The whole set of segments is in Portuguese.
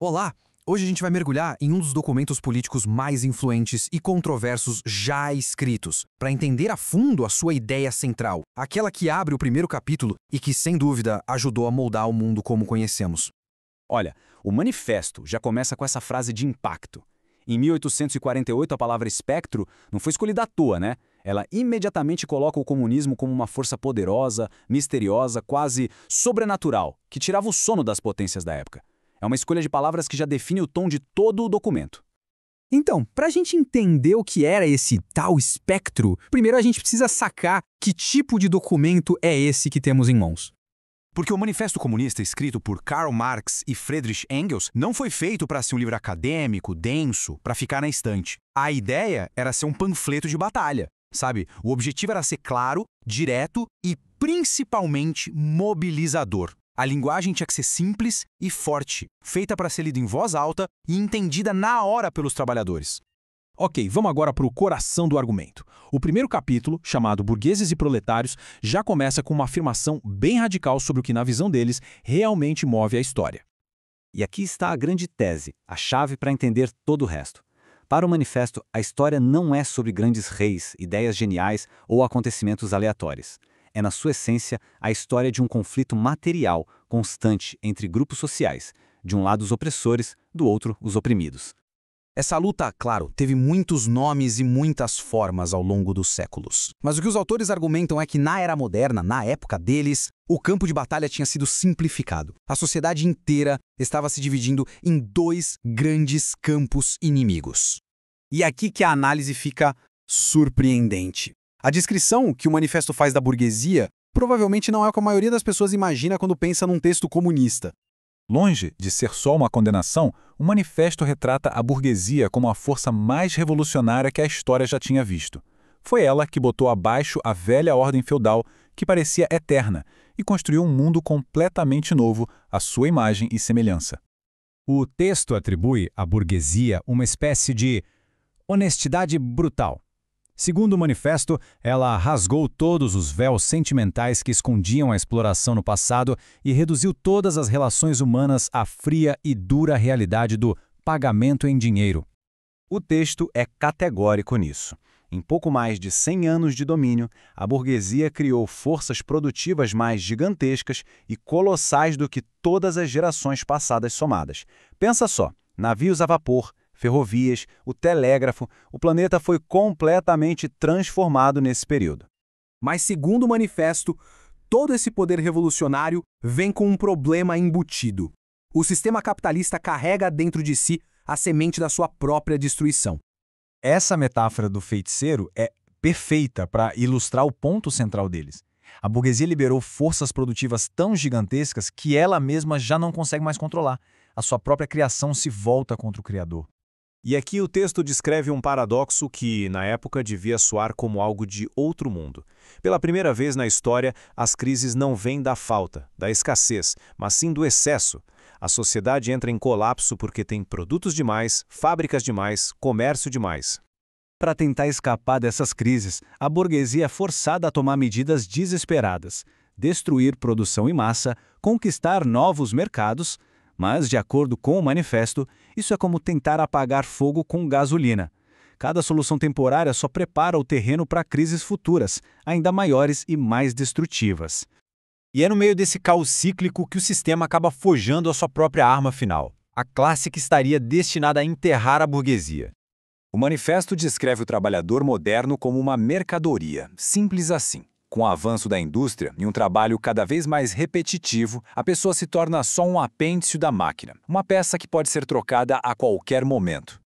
Olá! Hoje a gente vai mergulhar em um dos documentos políticos mais influentes e controversos já escritos, para entender a fundo a sua ideia central, aquela que abre o primeiro capítulo e que, sem dúvida, ajudou a moldar o mundo como conhecemos. Olha, o manifesto já começa com essa frase de impacto. Em 1848, a palavra espectro não foi escolhida à toa, né? Ela imediatamente coloca o comunismo como uma força poderosa, misteriosa, quase sobrenatural, que tirava o sono das potências da época. É uma escolha de palavras que já define o tom de todo o documento. Então, para a gente entender o que era esse tal espectro, primeiro a gente precisa sacar que tipo de documento é esse que temos em mãos. Porque o Manifesto Comunista, escrito por Karl Marx e Friedrich Engels, não foi feito para ser um livro acadêmico, denso, para ficar na estante. A ideia era ser um panfleto de batalha, sabe? O objetivo era ser claro, direto e, principalmente, mobilizador. A linguagem tinha que ser simples e forte, feita para ser lida em voz alta e entendida na hora pelos trabalhadores. Ok, vamos agora para o coração do argumento. O primeiro capítulo, chamado Burgueses e Proletários, já começa com uma afirmação bem radical sobre o que, na visão deles, realmente move a história. E aqui está a grande tese, a chave para entender todo o resto. Para o manifesto, a história não é sobre grandes reis, ideias geniais ou acontecimentos aleatórios. É, na sua essência, a história de um conflito material, constante entre grupos sociais, de um lado os opressores, do outro os oprimidos. Essa luta, claro, teve muitos nomes e muitas formas ao longo dos séculos. Mas o que os autores argumentam é que na era moderna, na época deles, o campo de batalha tinha sido simplificado. A sociedade inteira estava se dividindo em dois grandes campos inimigos. E aqui que a análise fica surpreendente. A descrição que o manifesto faz da burguesia provavelmente não é o que a maioria das pessoas imagina quando pensa num texto comunista. Longe de ser só uma condenação, o manifesto retrata a burguesia como a força mais revolucionária que a história já tinha visto. Foi ela que botou abaixo a velha ordem feudal, que parecia eterna, e construiu um mundo completamente novo à sua imagem e semelhança. O texto atribui à burguesia uma espécie de honestidade brutal. Segundo o manifesto, ela rasgou todos os véus sentimentais que escondiam a exploração no passado e reduziu todas as relações humanas à fria e dura realidade do pagamento em dinheiro. O texto é categórico nisso. Em pouco mais de 100 anos de domínio, a burguesia criou forças produtivas mais gigantescas e colossais do que todas as gerações passadas somadas. Pensa só, navios a vapor, ferrovias, o telégrafo, o planeta foi completamente transformado nesse período. Mas, segundo o manifesto, todo esse poder revolucionário vem com um problema embutido. O sistema capitalista carrega dentro de si a semente da sua própria destruição. Essa metáfora do feiticeiro é perfeita para ilustrar o ponto central deles. A burguesia liberou forças produtivas tão gigantescas que ela mesma já não consegue mais controlar. A sua própria criação se volta contra o Criador. E aqui o texto descreve um paradoxo que, na época, devia soar como algo de outro mundo. Pela primeira vez na história, as crises não vêm da falta, da escassez, mas sim do excesso. A sociedade entra em colapso porque tem produtos demais, fábricas demais, comércio demais. Para tentar escapar dessas crises, a burguesia é forçada a tomar medidas desesperadas, destruir produção em massa, conquistar novos mercados. Mas, de acordo com o manifesto, isso é como tentar apagar fogo com gasolina. Cada solução temporária só prepara o terreno para crises futuras, ainda maiores e mais destrutivas. E é no meio desse caos cíclico que o sistema acaba forjando a sua própria arma final, a classe que estaria destinada a enterrar a burguesia. O manifesto descreve o trabalhador moderno como uma mercadoria, simples assim. Com o avanço da indústria e um trabalho cada vez mais repetitivo, a pessoa se torna só um apêndice da máquina, uma peça que pode ser trocada a qualquer momento.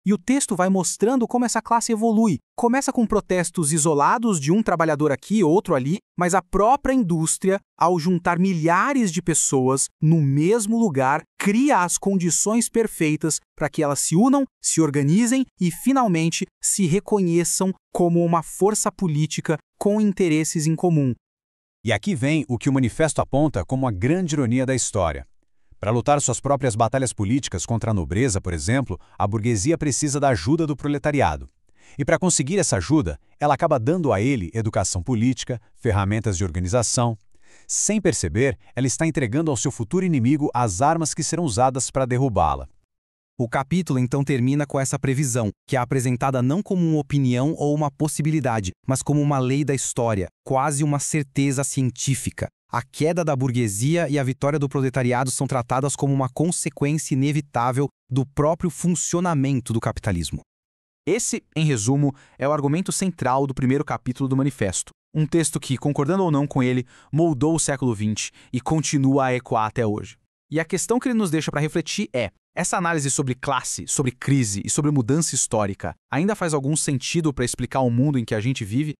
E o texto vai mostrando como essa classe evolui. Começa com protestos isolados de um trabalhador aqui, outro ali, mas a própria indústria, ao juntar milhares de pessoas no mesmo lugar, cria as condições perfeitas para que elas se unam, se organizem e, finalmente, se reconheçam como uma força política com interesses em comum. E aqui vem o que o manifesto aponta como a grande ironia da história. Para lutar suas próprias batalhas políticas contra a nobreza, por exemplo, a burguesia precisa da ajuda do proletariado. E para conseguir essa ajuda, ela acaba dando a ele educação política, ferramentas de organização. Sem perceber, ela está entregando ao seu futuro inimigo as armas que serão usadas para derrubá-la. O capítulo então termina com essa previsão, que é apresentada não como uma opinião ou uma possibilidade, mas como uma lei da história, quase uma certeza científica. A queda da burguesia e a vitória do proletariado são tratadas como uma consequência inevitável do próprio funcionamento do capitalismo. Esse, em resumo, é o argumento central do primeiro capítulo do Manifesto. Um texto que, concordando ou não com ele, moldou o século XX e continua a ecoar até hoje. E a questão que ele nos deixa para refletir é: essa análise sobre classe, sobre crise e sobre mudança histórica ainda faz algum sentido para explicar o mundo em que a gente vive?